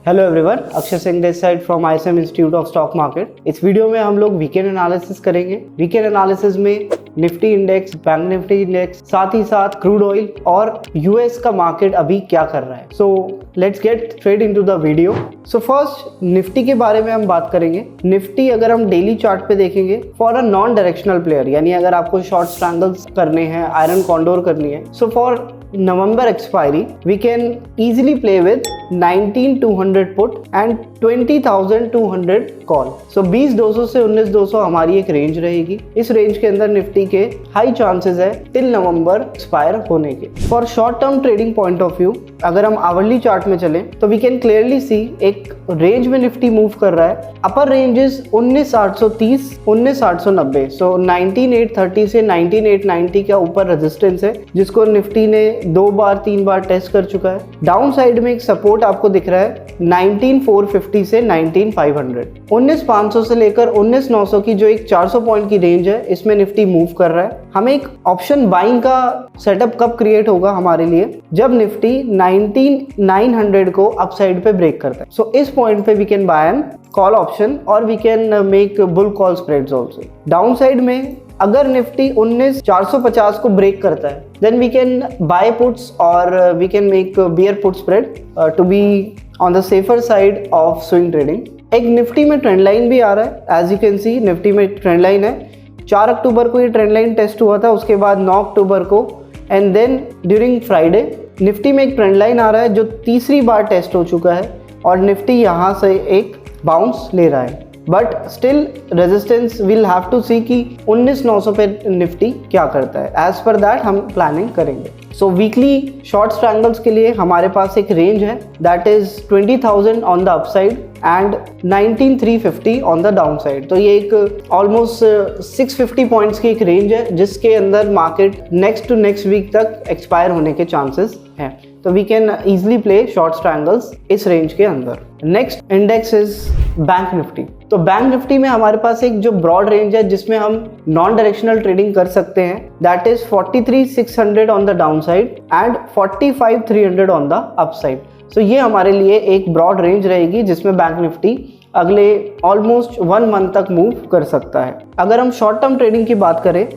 Hello everyone, Akshay Singh this side from ISM institute of stock market. इस video में हम लोग वीकेंड एनालिसिस करेंगे। वीकेंड एनालिसिस में Nifty index, bank Nifty index, साथ ही साथ क्रूड ऑयल और यूएस का मार्केट अभी क्या कर रहा है। So let's get straight into the video. So first Nifty के बारे में हम बात करेंगे। निफ्टी अगर हम डेली चार्ट पे देखेंगे, for a non directional player, यानी अगर आपको शॉर्ट ट्रायंगल्स करने हैं, आयरन कॉन्डोर करनी है, so for November expiry, we can easily play with 19,200 put and 20,200 call. So 20,200 से 19,200 हमारी एक रेंज रहेगी। इस रेंज के अंदर निफ्टी के हाई चांसेस है टिल नवंबर एक्सपायर होने के। For short term trading point of view, अगर हम आवरली चार्ट में चलें तो वी कैन क्लियरली सी एक रेंज में निफ्टी मूव कर रहा है। अपर रेंज इज 19,830, 19,890। सो 19,830 से 19,890 का ऊपर रेजिस्टेंस है, जिसको निफ्टी ने 2-3 बार टेस्ट कर चुका है। डाउन साइड में एक सपोर्ट आपको दिख रहा है 19,450 से 19,500। 19,500 से लेकर 19,900 की जो एक 400 पॉइंट की रेंज है, इसमें निफ्टी मूव कर रहा है। हमें एक ऑप्शन बाइंग का सेटअप कब क्रिएट होगा हमारे लिए, जब निफ्टी 19,900 को अपसाइड पे ब्रेक करता है। सो इस पॉइंट पे we can buy an call option और we can make bull call spreads also. Down side में अगर निफ्टी 19,450 को ब्रेक करता है, then we can buy puts और we can make bear put spread to be on the safer side of swing trading. एक Nifty में trend line भी आ रहा है, as you can see Nifty में ट्रेंड लाइन है। 4 अक्टूबर को ये ट्रेंड लाइन टेस्ट हुआ था, उसके बाद 9 अक्टूबर को and then during Friday Nifty में एक ट्रेंड लाइन आ रहा है जो तीसरी बार टेस्ट हो चुका है और निफ्टी यहाँ से एक बाउंस ले रहा है। But still resistance will have to see कि 19,900 पे निफ्टी क्या करता है। एज पर दैट हम प्लानिंग करेंगे। सो वीकली शॉर्ट ट्रायंगल्स के लिए हमारे पास एक रेंज है, that is 20,000 on the upside and 19,350 on the down side. तो ये एक ऑलमोस्ट 650 पॉइंट्स की एक रेंज है, जिसके अंदर market next to next week तक एक्सपायर होने के चांसेस हैं। तो we can easily play short triangles इस रेंज के अंदर। Next index is Bank Nifty. तो बैंक निफ्टी में हमारे पास एक जो ब्रॉड रेंज है, जिसमें हम नॉन डायरेक्शनल ट्रेडिंग कर सकते हैं, that is 43,600 on the down side and 45,300 on the upside. So ये हमारे लिए एक ब्रॉड रेंज रहेगी, जिसमें बैंक निफ्टी अगले ऑलमोस्ट 1 मंथ तक मूव कर सकता है। अगर हम शॉर्ट टर्म ट्रेडिंग की बात करें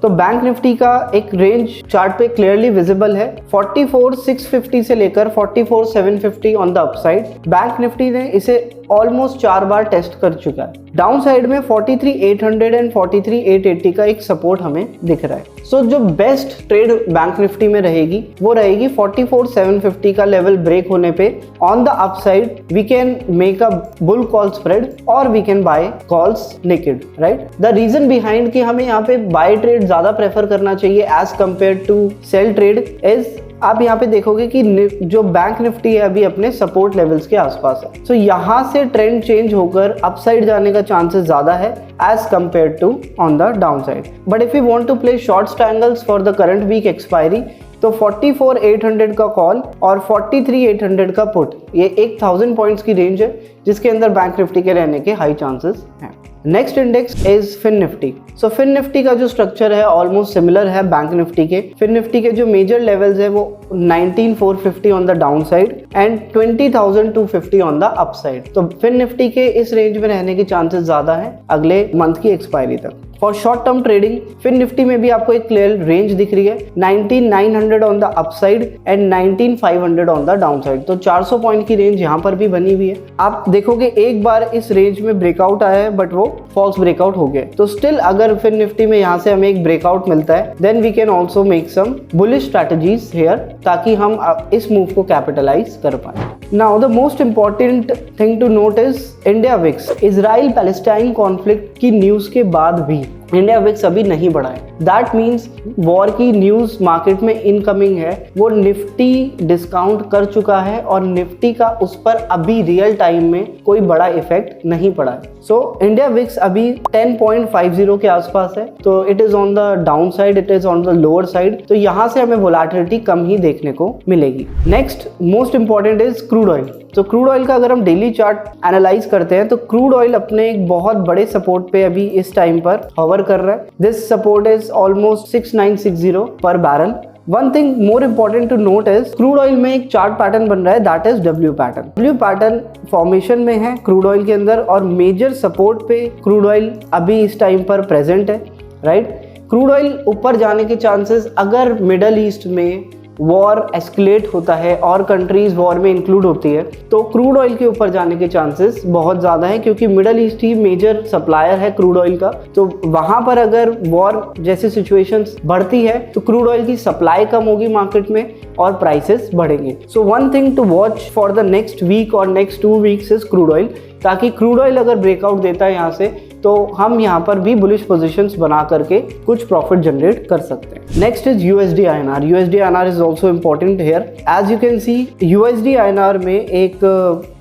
तो बैंक निफ्टी का एक रेंज चार्ट पे क्लियरली विजिबल है, 44,650 से लेकर 44,750 on the upside. Bank Nifty ने इसे ऑलमोस्ट 4 बार टेस्ट कर चुका है। डाउन साइड में 43,800 एंड 43,880 का एक सपोर्ट हमें दिख रहा है। सो जो बेस्ट ट्रेड बैंक निफ्टी में रहेगी वो रहेगी 44,750 का लेवल ब्रेक होने पे on the upside we can make a bull call spread और we can buy calls naked, right. The reason behind कि हमें यहाँ पे बाय ट्रेड ज्यादा प्रेफर करना चाहिए as compare to sell trade is, आप यहाँ पे देखोगे कि जो बैंक निफ्टी है अभी अपने सपोर्ट लेवल्स के आसपास है। सो यहाँ से ट्रेंड चेंज होकर अपसाइड जाने का चांसेस ज्यादा है as compare to on the down side. But if you want to play short triangles for the current week expiry, तो 44,800 का कॉल और 43,800 का पुट, ये 1,000 पॉइंट्स की रेंज है, जिसके अंदर बैंक निफ्टी के रहने के हाई चांसेस हैं। Next index is Fin Nifty. So Fin Nifty का जो स्ट्रक्चर है ऑलमोस्ट सिमिलर है बैंक निफ्टी के। फिन निफ्टी के जो मेजर लेवल्स है वो 19,450 on the down side and 20,250 on the upside. तो फिन निफ्टी के इस रेंज में रहने के चांसेस ज्यादा है अगले मंथ की एक्सपायरी तक। For short term trading Fin Nifty में भी आपको एक क्लियर रेंज दिख रही है, 19,900 on the upside and 19,500 on the down side. तो 400 पॉइंट की रेंज यहाँ पर भी बनी हुई है। आप देखोगे एक बार इस रेंज में ब्रेकआउट आया है, बट वो फॉल्स ब्रेकआउट हो गया। तो स्टिल अगर फिन निफ्टी में यहाँ से हमें एक ब्रेकआउट मिलता है, then we can also make some bullish strategies here, ताकि हम इस मूव को कैपिटलाइज कर पाए। Now the most important thing to note is India VIX. Israel Palestine conflict की न्यूज के बाद भी इंडिया विक्स अभी नहीं बढ़ा है। दैट मीन्स वॉर की न्यूज मार्केट में इनकमिंग है, वो निफ्टी डिस्काउंट कर चुका है और निफ्टी का उस पर अभी रियल टाइम में कोई बड़ा इफेक्ट नहीं पड़ा है। सो इंडिया विक्स अभी 10.50 के आसपास है, तो it is on the down side, it is on the lower side. तो यहाँ से हमें वोलेटिलिटी कम ही देखने को मिलेगी। Next most important is crude oil. तो क्रूड ऑयल का अगर हम डेली चार्ट एनालाइज करते हैं तो क्रूड ऑयल अपने एक बहुत बड़े सपोर्ट पे अभी इस टाइम पर हॉवर कर रहा है। दिस सपोर्ट इज ऑलमोस्ट 6,960 पर barrel. One thing more important to note is crude oil में एक चार्ट पैटर्न बन रहा है, that is W pattern. W pattern formation में है क्रूड ऑयल के अंदर और मेजर सपोर्ट पे क्रूड ऑयल अभी इस टाइम पर प्रेजेंट है, राइट। क्रूड ऑयल ऊपर जाने के चांसेस, अगर मिडल ईस्ट में वॉर एस्केलेट होता है और कंट्रीज वॉर में इंक्लूड होती है, तो क्रूड ऑयल के ऊपर जाने के चांसेस बहुत ज़्यादा है, क्योंकि मिडल ईस्ट ही मेजर सप्लायर है क्रूड ऑयल का। तो वहाँ पर अगर वॉर जैसी सिचुएशंस बढ़ती है तो क्रूड ऑयल की सप्लाई कम होगी मार्केट में और प्राइसेस बढ़ेंगे। So one thing to watch for the next week और next 2 weeks is crude oil, ताकि क्रूड ऑयल अगर ब्रेकआउट देता है यहाँ से तो हम यहाँ पर भी बुलिश पोजीशंस बना करके कुछ प्रॉफिट जनरेट कर सकते हैं। Next is USD INR. USD INR is also important here. As you can see USD INR में एक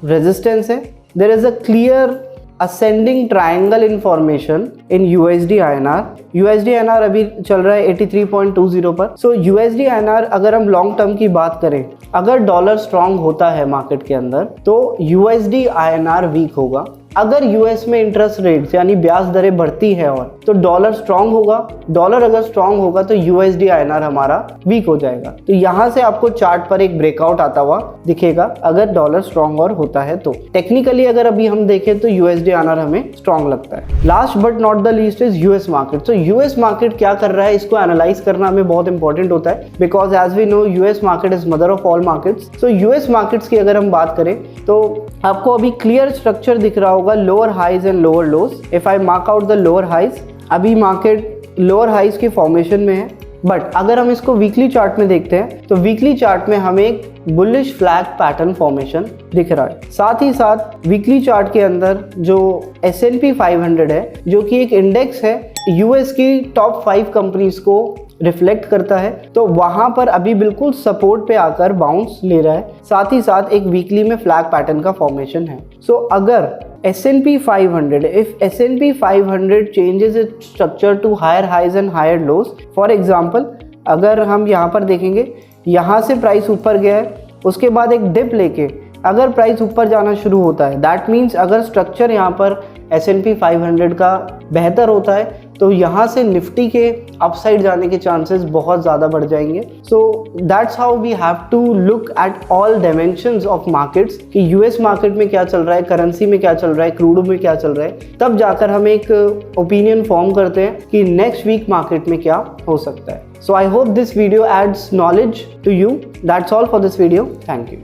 रेजिस्टेंस है, there is a clear ascending triangle information in USD INR. USD INR अभी चल रहा है 83.20 पर। सो यूएसडी आईएनआर अगर हम लॉन्ग टर्म की बात करें, अगर डॉलर स्ट्रांग होता है मार्केट के अंदर तो यूएसडी आईएनआर वीक होगा। अगर यूएस में इंटरेस्ट रेट्स यानी ब्याज दरें बढ़ती है और तो डॉलर स्ट्रांग होगा। डॉलर अगर स्ट्रांग होगा तो यूएसडी आईएनआर हमारा वीक हो जाएगा। तो यहाँ से आपको चार्ट पर एक ब्रेकआउट आता हुआ दिखेगा अगर डॉलर स्ट्रांग और होता है तो। टेक्निकली अगर अभी हम देखें तो यूएसडी आईएनआर हमें स्ट्रांग लगता है। Last but not the least is US market. तो यूएस मार्केट क्या कर रहा है इसको एनालाइज करना हमें बहुत इंपॉर्टेंट होता है, because as we know US market is mother of all markets. So US markets की अगर हम बात करें तो आपको अभी क्लियर स्ट्रक्चर दिख रहा होगा, lower highs and lower lows. If I mark out the lower highs, अभी मार्केट लोअर हाइज के फॉर्मेशन में है। बट अगर हम इसको वीकली चार्ट में देखते हैं तो वीकली चार्ट में हमें एक बुलिश फ्लैग पैटर्न फॉर्मेशन दिख रहा है। साथ ही साथ वीकली चार्ट के अंदर जो S&P 500 है, जो कि एक इंडेक्स है यूएस की टॉप 5 कंपनीज को रिफ्लेक्ट करता है, तो वहां पर अभी बिल्कुल सपोर्ट पे आकर बाउंस ले रहा है। साथ ही साथ एक वीकली में फ्लैग पैटर्न का फॉर्मेशन है। सो अगर S&P 500, if S&P 500 changes its structure to higher highs and higher lows, for example, अगर हम यहाँ पर देखेंगे, यहाँ से प्राइस ऊपर गया है, उसके बाद एक डिप लेके अगर प्राइस ऊपर जाना शुरू होता है, दैट मीन्स अगर स्ट्रक्चर यहाँ पर S&P 500 का बेहतर होता है तो यहाँ से निफ्टी के अपसाइड जाने के चांसेस बहुत ज़्यादा बढ़ जाएंगे। So that's how we have to look at all dimensions of markets कि यूएस मार्केट में क्या चल रहा है, करेंसी में क्या चल रहा है, क्रूड में क्या चल रहा है, तब जाकर हम एक ओपिनियन फॉर्म करते हैं कि नेक्स्ट वीक मार्केट में क्या हो सकता है। So I hope this video adds knowledge to you. That's all for this video. Thank you.